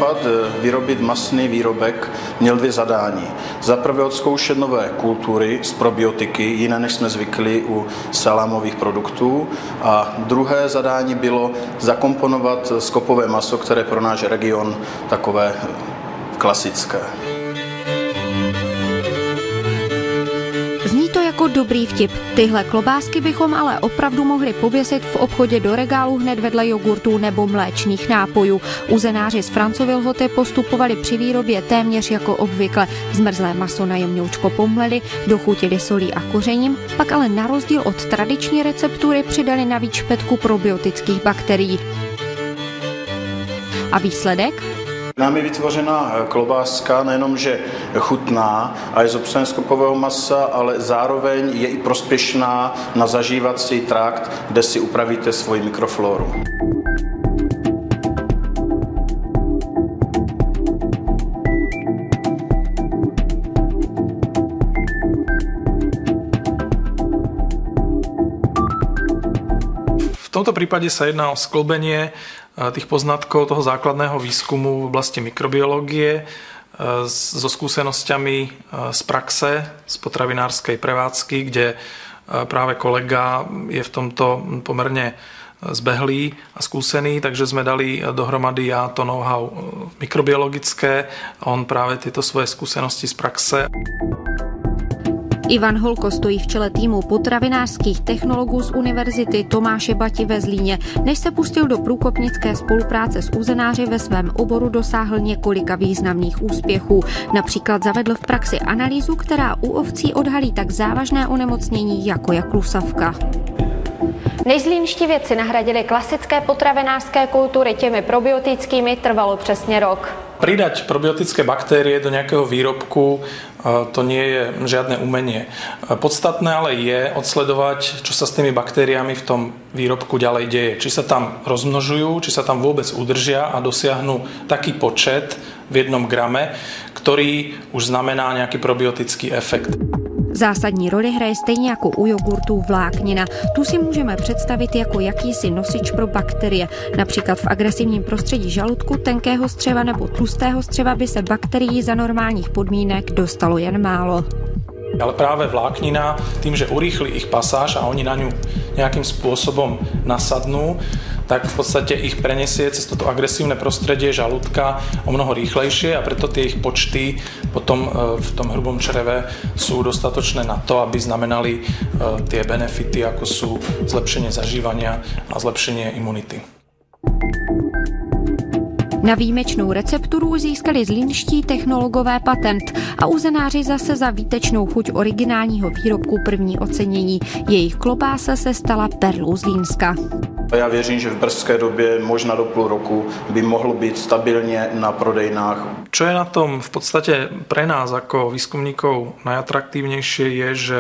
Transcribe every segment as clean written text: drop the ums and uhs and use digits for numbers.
nápad vyrobit masný výrobek měl dvě zadání. Za prvé odzkoušet nové kultury z probiotiky, jiné než jsme zvykli u salámových produktů. A druhé zadání bylo zakomponovat skopové maso, které pro náš region takové klasické. Zní to jako dobrý vtip. Tyhle klobásky bychom ale opravdu mohli pověsit v obchodě do regálu hned vedle jogurtů nebo mléčných nápojů. Uzenáři z Francovilhoty postupovali při výrobě téměř jako obvykle. Zmrzlé maso na jemňoučko pomleli, dochutili solí a kořením, pak ale na rozdíl od tradiční receptury přidali navíc špetku probiotických bakterií. A výsledek? Námi vytvořená klobáska nejenom, že chutná a je z obsahem skopového masa, ale zároveň je i prospěšná na zažívací trakt, kde si upravíte svoji mikroflóru. V tomto prípade sa jedná o sklbenie tých poznatkov toho základného výskumu v oblasti mikrobiológie so skúsenosťami z praxe, z potravinárskej prevádzky, kde práve kolega je v tomto pomerne zbehlý a skúsený, takže sme dali dohromady ja to know-how mikrobiologické a on práve tieto svoje skúsenosti z praxe. Ivan Holko stojí v čele týmu potravinářských technologů z Univerzity Tomáše Bati ve Zlíně. Než se pustil do průkopnické spolupráce s uzenáři, ve svém oboru dosáhl několika významných úspěchů. Například zavedl v praxi analýzu, která u ovcí odhalí tak závažné onemocnění, jako je klusavka. Než zlínští vědci nahradili klasické potravinářské kultury těmi probiotickými, trvalo přesně rok. Pridať probiotické baktérie do nejakého výrobku, to nie je žiadne umenie. Podstatné ale je odsledovať, čo sa s tými baktériami v tom výrobku ďalej deje. Či sa tam rozmnožujú, či sa tam vôbec udržia a dosiahnu taký počet v 1 grame, ktorý už znamená nejaký probiotický efekt. Zásadní roli hraje stejně jako u jogurtů vláknina. Tu si můžeme představit jako jakýsi nosič pro bakterie. Například v agresivním prostředí žaludku, tenkého střeva nebo tlustého střeva by se bakterií za normálních podmínek dostalo jen málo. Ale práve vláknina, tým, že urýchli ich pasáž a oni na ňu nejakým spôsobom nasadnú, tak v podstate ich prenesie cez toto agresívne prostredie žalúdka o mnoho rýchlejšie a preto tie ich počty potom v tom hrubom čreve sú dostatočné na to, aby znamenali tie benefity, ako sú zlepšenie zažívania a zlepšenie imunity. Na výjimečnou recepturu získali zlínští technologové patent a uzenáři zase za výtečnou chuť originálního výrobku první ocenění. Jejich klobása se stala perlou Zlínska. Já věřím, že v brzké době, možná do půl roku, by mohlo být stabilně na prodejnách. Čo je na tom v podstate pre nás ako výskumníkov najatraktívnejšie je, že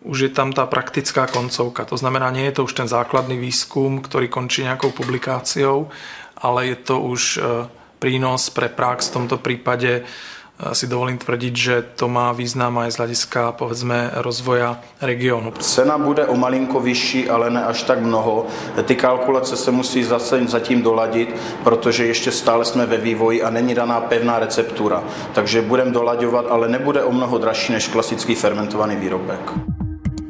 už je tam tá praktická koncovka. To znamená, nie je to už ten základný výskum, ktorý končí nejakou publikáciou, ale je to už prínos pre prax. V tomto prípade si dovolím tvrdiť, že to má význam aj z hľadiska, povedzme, rozvoja regiónu. Cena bude o malinko vyšší, ale ne až tak mnoho. Ty kalkulace se musí zatím doladit, protože ještě stále jsme ve vývoji a není daná pevná receptura. Takže budeme dolaďovat, ale nebude o mnoho dražší než klasický fermentovaný výrobek.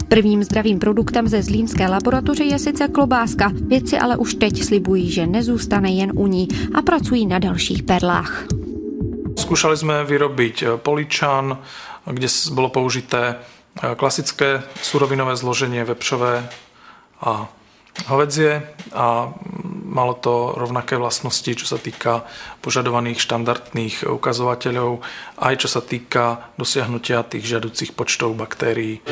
Prvním zdravým produktem ze zlínské laboratoře je sice klobáska, vědci ale už teď slibují, že nezůstane jen u ní a pracují na dalších perlách. Skúšali sme vyrobiť poličan, kde bolo použité klasické surovinové zloženie vepřové a hovädzie a malo to rovnaké vlastnosti, čo sa týka požadovaných štandardných ukazovateľov, aj čo sa týka dosiahnutia tých žiaducich počtov baktérií.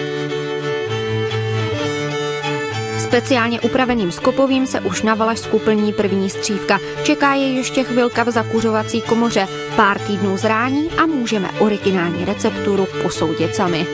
Speciálně upraveným skopovým se už na valašsku plní první střívka. Čeká je ještě chvilka v zakuřovací komoře. Pár týdnů zrání a můžeme originální recepturu posoudit sami.